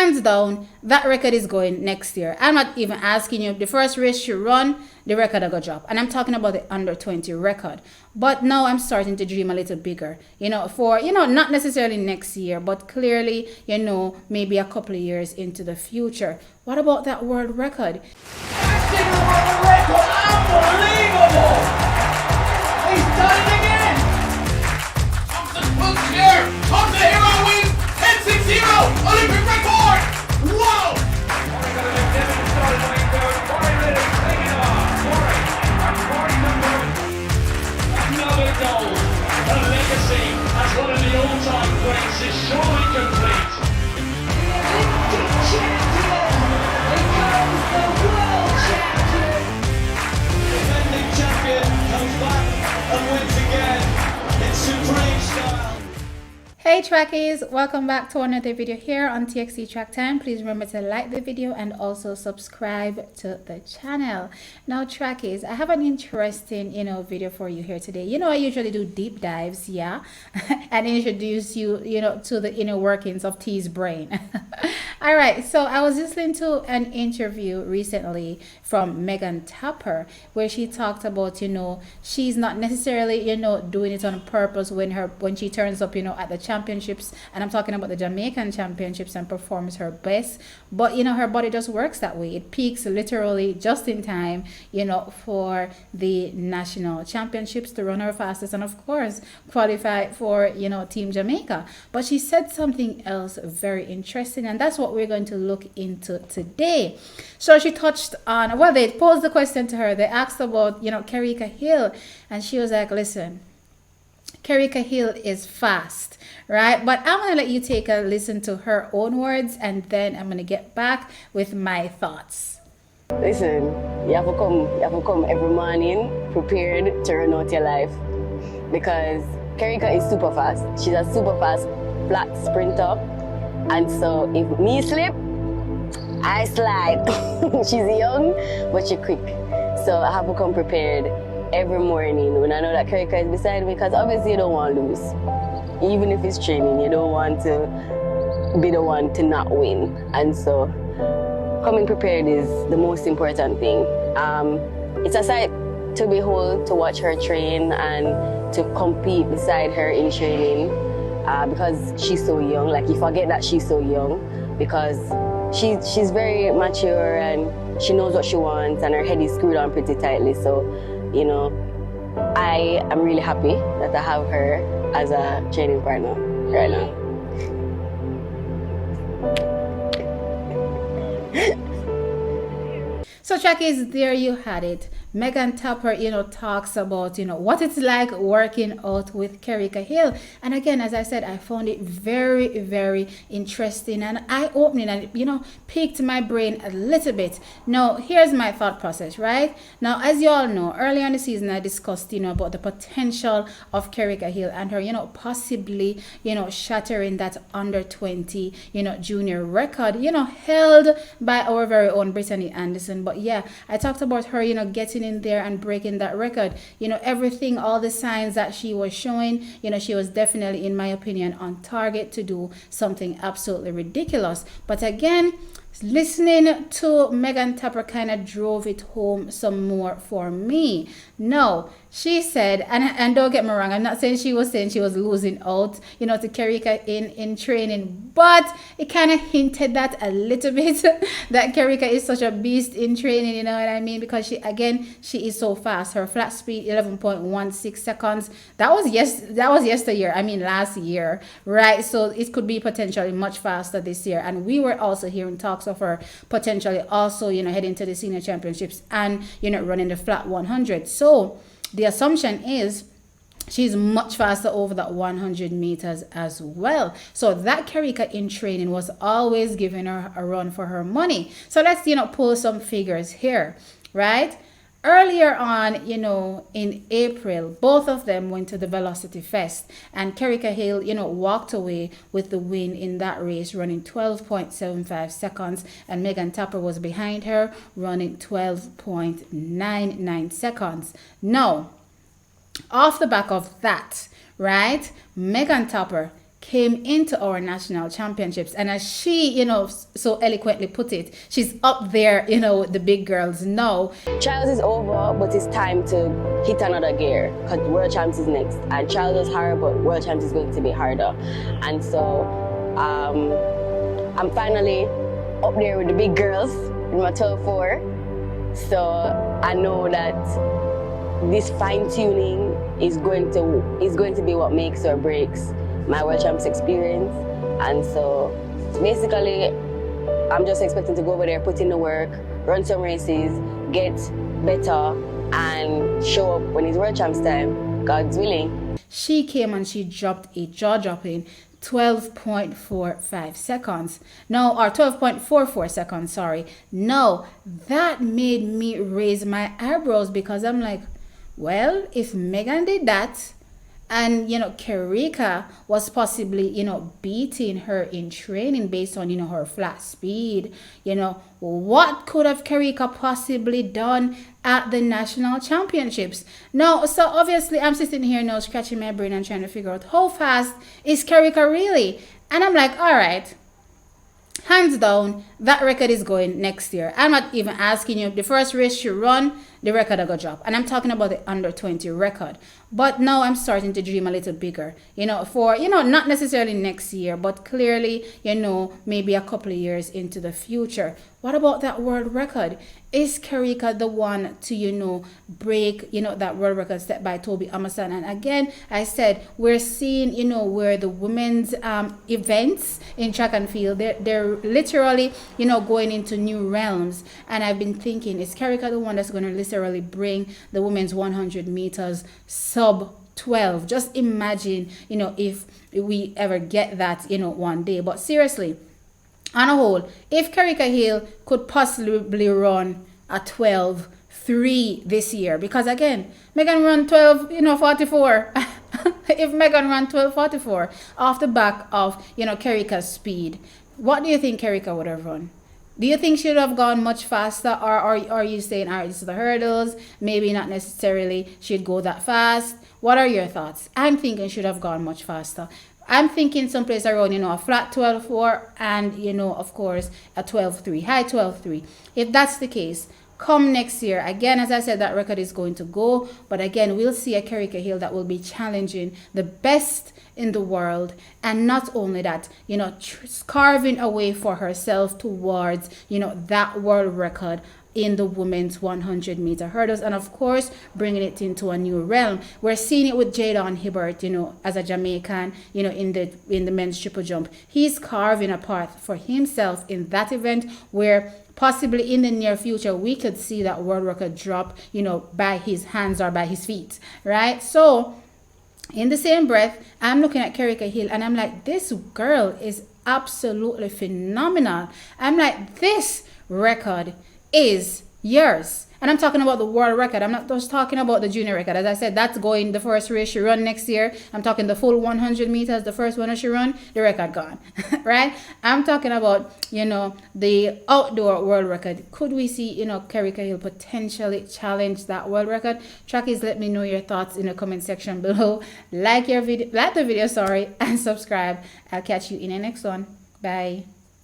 hands down, that record is going next year. I'm not even asking you. The first race she run, the record will go drop. And I'm talking about the under 20 record. But now I'm starting to dream a little bigger, for, not necessarily next year, but clearly, maybe a couple of years into the future. What about that world record? World record, unbelievable! He's done it again! Thompson pulls here, Thompson Hero wins, 10-6-0, Olympic record! Wow! Another goal, a legacy as one of the all-time greats is surely complete. The Olympic champion becomes the world champion. The defending champion comes back and wins again in supreme style. Hey trackies, welcome back to another video here on TXT Track Time. Please remember to like the video and also subscribe to the channel. Now trackies, I have an interesting video for you here today. I usually do deep dives, yeah, and introduce you to the inner workings of T's brain. All right, so I was listening to an interview recently from Megan Tapper where she talked about she's not necessarily doing it on purpose when she turns up at the championships, and I'm talking about the Jamaican championships, and performs her best, but her body just works that way. It peaks literally just in time for the national championships to run her fastest and of course qualify for Team Jamaica. But she said something else very interesting, and that's what we're going to look into today. So she touched on, well, they posed the question to her. They asked about Kerrica Hill, and she was like, listen, Kerrica Hill is fast, right? But I'm going to let you take a listen to her own words, and then I'm going to get back with my thoughts. Listen, you have to come every morning prepared to run out your life, because Kerrica is super fast. She's a super fast flat sprinter, and so if me slip, I slide. She's young, but she's quick. So I have to come prepared every morning when I know that Kerrica is beside me, because obviously you don't want to lose. Even if it's training, you don't want to be the one to not win. And so coming prepared is the most important thing. It's a sight to behold, to watch her train and to compete beside her in training, because she's so young. Like, you forget that she's so young, because she's very mature and she knows what she wants, and her head is screwed on pretty tightly. So I am really happy that I have her as a training partner right now. So trackies, there you had it. Megan Tapper, talks about, what it's like working out with Kerrica Hill. And again, as I said, I found it very, very interesting and eye-opening, and it, piqued my brain a little bit. Now, here's my thought process, right? Now, as you all know, earlier in the season, I discussed, about the potential of Kerrica Hill and her, possibly, shattering that under 20, junior record, held by our very own Brittany Anderson. But yeah, I talked about her, getting in there and breaking that record. Everything, all the signs that she was showing, she was definitely, in my opinion, on target to do something absolutely ridiculous. But again, listening to Megan Tapper kind of drove it home some more for me. No, she said, and don't get me wrong, I'm not saying she was losing out, to Kerrica in training, but it kind of hinted that a little bit that Kerrica is such a beast in training, you know what I mean? Because she is so fast. Her flat speed 11.16 seconds. That was yesteryear. I mean last year, right? So it could be potentially much faster this year. And we were also hearing talks of her potentially also, heading to the senior championships and running the flat 100. So the assumption is she's much faster over that 100 meters as well. So that Kerrica in training was always giving her a run for her money. So let's, pull some figures here, right? Earlier on, in April, both of them went to the Velocity Fest, and Kerrica Hill, walked away with the win in that race, running 12.75 seconds, and Megan Tapper was behind her, running 12.99 seconds. Now, off the back of that, right, Megan Tapper came into our national championships. And as she, so eloquently put it, she's up there, with the big girls now. Trials is over, but it's time to hit another gear because World Champs is next. And Trials was hard, but World Champs is going to be harder. And so I'm finally up there with the big girls in my 12-4. So I know that this fine-tuning is going to be what makes or breaks my World Champs experience. And so basically, I'm just expecting to go over there, put in the work, run some races, get better, and show up when it's World Champs time, God's willing. She came and she dropped a jaw-dropping 12.45 seconds. No, or 12.44 seconds, sorry. No, that made me raise my eyebrows because I'm like, well, if Megan did that, and Kerrica was possibly beating her in training based on her flat speed, what could have Kerrica possibly done at the national championships? No, so obviously I'm sitting here now scratching my brain and trying to figure out how fast is Kerrica really, and I'm like, all right, hands down, that record is going next year. I'm not even asking you. The first race she run, the record I got drop. And I'm talking about the under 20 record. But now I'm starting to dream a little bigger, for, not necessarily next year, but clearly, maybe a couple of years into the future. What about that world record? Is Kerrica the one to, break, that world record set by Toby Amason? And again, I said, we're seeing, where the women's events in track and field, they're literally, going into new realms. And I've been thinking, is Kerrica the one that's going to literally bring the women's 100 meters sub 12? Just imagine, if we ever get that, one day. But seriously, on a whole, if Kerrica Hill could possibly run a 12.3 this year, because again, Megan run 12, 44. If Megan run 12.44 off the back of, Kerrica's speed, what do you think Kerrica would have run? Do you think she would have gone much faster, or are you saying, all right, this is the hurdles, maybe not necessarily she'd go that fast? What are your thoughts? I'm thinking she'd have gone much faster. I'm thinking someplace around, a flat 12.4 and, of course, a 12.3, high 12.3. If that's the case, come next year, again, as I said, that record is going to go. But again, we'll see a Kerrica Hill that will be challenging the best in the world. And not only that, carving a way for herself towards, that world record in the women's 100 meter hurdles, and of course bringing it into a new realm. We're seeing it with Jadon Hibbert, as a Jamaican, in the men's triple jump. He's carving a path for himself in that event, where possibly in the near future we could see that world record drop, by his hands or by his feet, right? So in the same breath, I'm looking at Kerrica Hill and I'm like, this girl is absolutely phenomenal. I'm like, this record is yours. And I'm talking about the world record. I'm not just talking about the junior record. As I said, that's going the first race she run next year. I'm talking the full 100 meters, the first one that she run, the record gone, right? I'm talking about, the outdoor world record. Could we see, Kerrica Hill potentially challenge that world record? Trackies, let me know your thoughts in the comment section below. Like the video, and subscribe. I'll catch you in the next one. Bye.